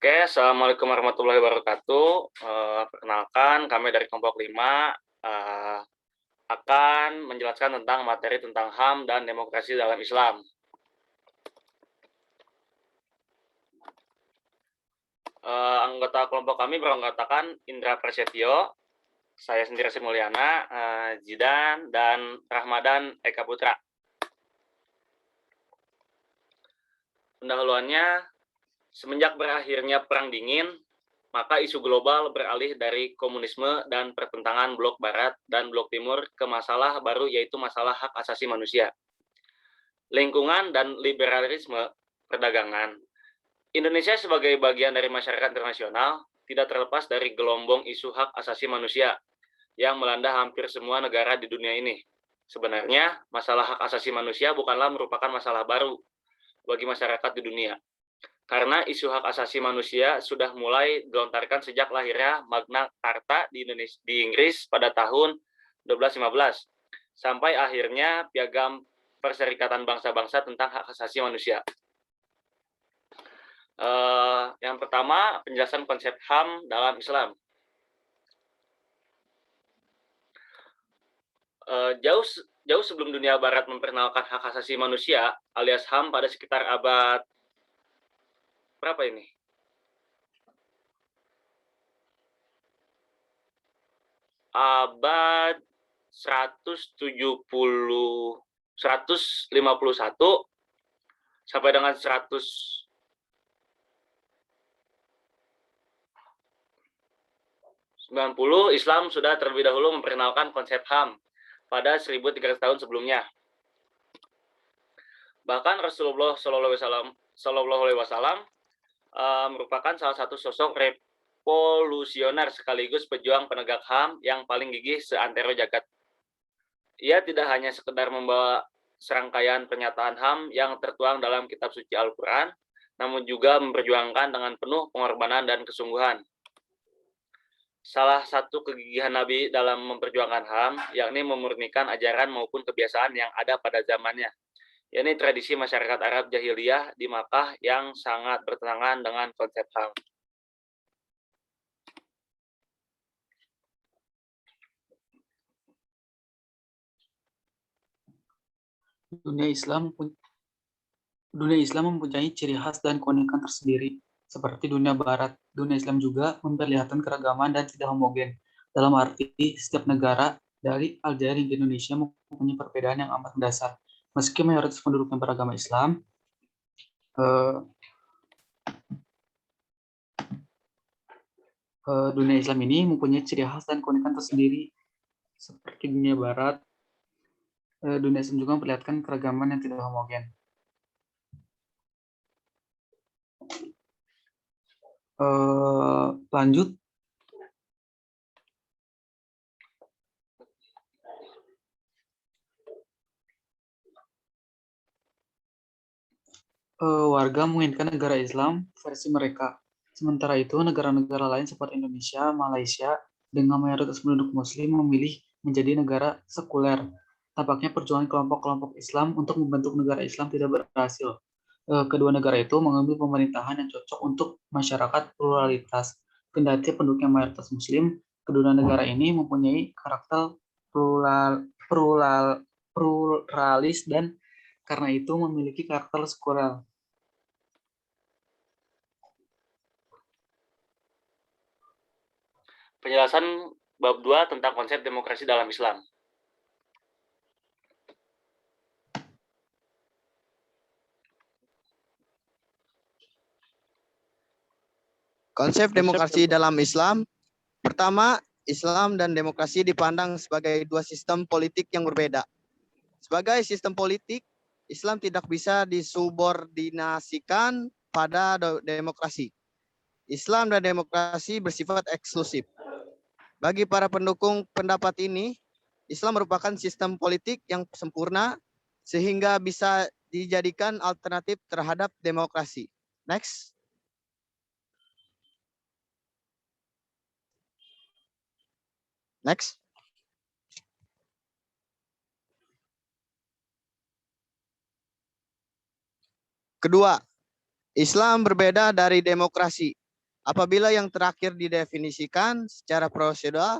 Oke, assalamualaikum warahmatullahi wabarakatuh. Perkenalkan, kami dari kelompok 5 akan menjelaskan tentang materi tentang HAM dan demokrasi dalam Islam. Anggota kelompok kami beranggotakan Indra Prasetyo, saya sendiri Simulyana, Zidan, dan Rahmadan Eka Putra. Pendahuluannya, semenjak berakhirnya Perang Dingin, maka isu global beralih dari komunisme dan pertentangan blok barat dan blok timur ke masalah baru, yaitu masalah hak asasi manusia, lingkungan, dan liberalisme perdagangan. Indonesia sebagai bagian dari masyarakat internasional tidak terlepas dari gelombang isu hak asasi manusia yang melanda hampir semua negara di dunia ini. Sebenarnya, masalah hak asasi manusia bukanlah merupakan masalah baru bagi masyarakat di dunia, karena isu hak asasi manusia sudah mulai dilontarkan sejak lahirnya Magna Carta di Inggris pada tahun 1215 sampai akhirnya Piagam Perserikatan Bangsa-Bangsa tentang Hak Asasi Manusia. Yang pertama, penjelasan konsep HAM dalam Islam. Jauh sebelum dunia barat memperkenalkan hak asasi manusia alias HAM pada sekitar abad berapa ini? Abad 151 sampai dengan 190, Islam sudah terlebih dahulu memperkenalkan konsep HAM pada 1300 tahun sebelumnya. Bahkan Rasulullah SAW merupakan salah satu sosok revolusioner sekaligus pejuang penegak HAM yang paling gigih seantero jagat. Ia tidak hanya sekedar membawa serangkaian pernyataan HAM yang tertuang dalam kitab suci Al-Quran, namun juga memperjuangkan dengan penuh pengorbanan dan kesungguhan. Salah satu kegigihan Nabi dalam memperjuangkan HAM, yakni memurnikan ajaran maupun kebiasaan yang ada pada zamannya, yakni tradisi masyarakat Arab Jahiliyah di Makkah yang sangat bertentangan dengan konsep HAM. Dunia Islam mempunyai ciri khas dan keunikan tersendiri. Seperti dunia barat, dunia Islam juga memperlihatkan keragaman dan tidak homogen. Dalam arti, setiap negara dari Aljazair hingga Indonesia mempunyai perbedaan yang amat mendasar. Meski mayoritas penduduknya beragama Islam, dunia Islam ini mempunyai ciri khas dan keunikan tersendiri. Seperti dunia barat, dunia Islam juga memperlihatkan keragaman yang tidak homogen. Lanjut. Warga menginginkan negara Islam versi mereka. Sementara itu, negara-negara lain seperti Indonesia, Malaysia, dengan mayoritas penduduk Muslim memilih menjadi negara sekuler. Tampaknya perjuangan kelompok-kelompok Islam untuk membentuk negara Islam tidak berhasil. Kedua negara itu mengambil pemerintahan yang cocok untuk masyarakat pluralitas. Kendati penduduknya mayoritas Muslim, kedua negara ini mempunyai karakter pluralis dan karena itu memiliki karakter sekuler. Penjelasan bab 2 tentang konsep demokrasi dalam Islam. Konsep demokrasi dalam Islam, pertama, Islam dan demokrasi dipandang sebagai dua sistem politik yang berbeda. Sebagai sistem politik, Islam tidak bisa disubordinasikan pada demokrasi. Islam dan demokrasi bersifat eksklusif. Bagi para pendukung pendapat ini, Islam merupakan sistem politik yang sempurna sehingga bisa dijadikan alternatif terhadap demokrasi. Next. Next. Kedua, Islam berbeda dari demokrasi. Apabila yang terakhir didefinisikan secara prosedural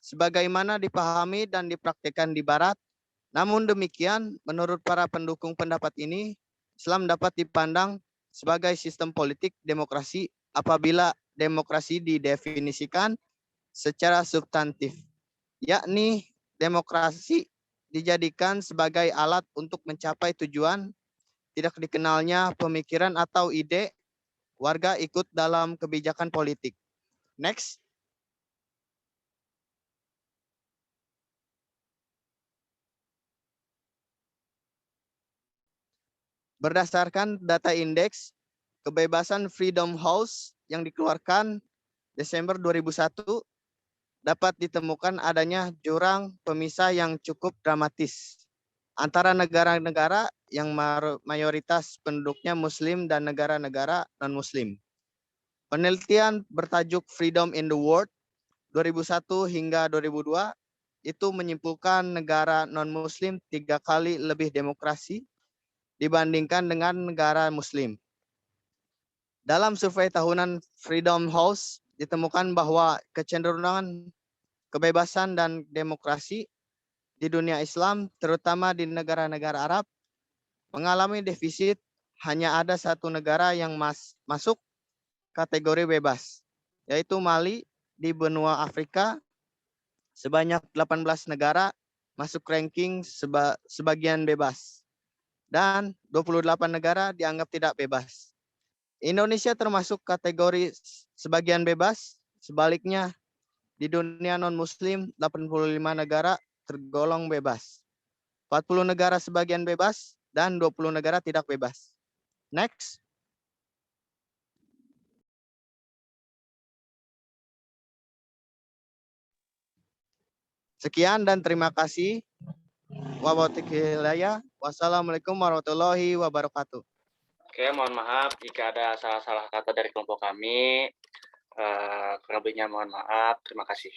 sebagaimana dipahami dan dipraktikkan di Barat, namun demikian menurut para pendukung pendapat ini, Islam dapat dipandang sebagai sistem politik demokrasi apabila demokrasi didefinisikan secara substantif, yakni demokrasi dijadikan sebagai alat untuk mencapai tujuan tidak dikenalnya pemikiran atau ide warga ikut dalam kebijakan politik. Next. Berdasarkan data indeks kebebasan Freedom House yang dikeluarkan Desember 2001, dapat ditemukan adanya jurang pemisah yang cukup dramatis antara negara-negara yang mayoritas penduduknya Muslim dan negara-negara non-Muslim. Penelitian bertajuk Freedom in the World 2001 hingga 2002 itu menyimpulkan negara non-Muslim 3 kali lebih demokrasi dibandingkan dengan negara Muslim. Dalam survei tahunan Freedom House ditemukan bahwa kecenderungan kebebasan dan demokrasi di dunia Islam, terutama di negara-negara Arab, mengalami defisit. Hanya ada satu negara yang masuk kategori bebas, yaitu Mali di benua Afrika. Sebanyak 18 negara masuk ranking sebagian bebas, dan 28 negara dianggap tidak bebas. Indonesia termasuk kategori sebagian bebas, sebaliknya di dunia non-Muslim 85 negara tergolong bebas. 40 negara sebagian bebas dan 20 negara tidak bebas. Next. Sekian dan terima kasih. Wassalamualaikum warahmatullahi wabarakatuh. Oke, mohon maaf jika ada salah-salah kata dari kelompok kami. Kurang lebihnya mohon maaf. Terima kasih.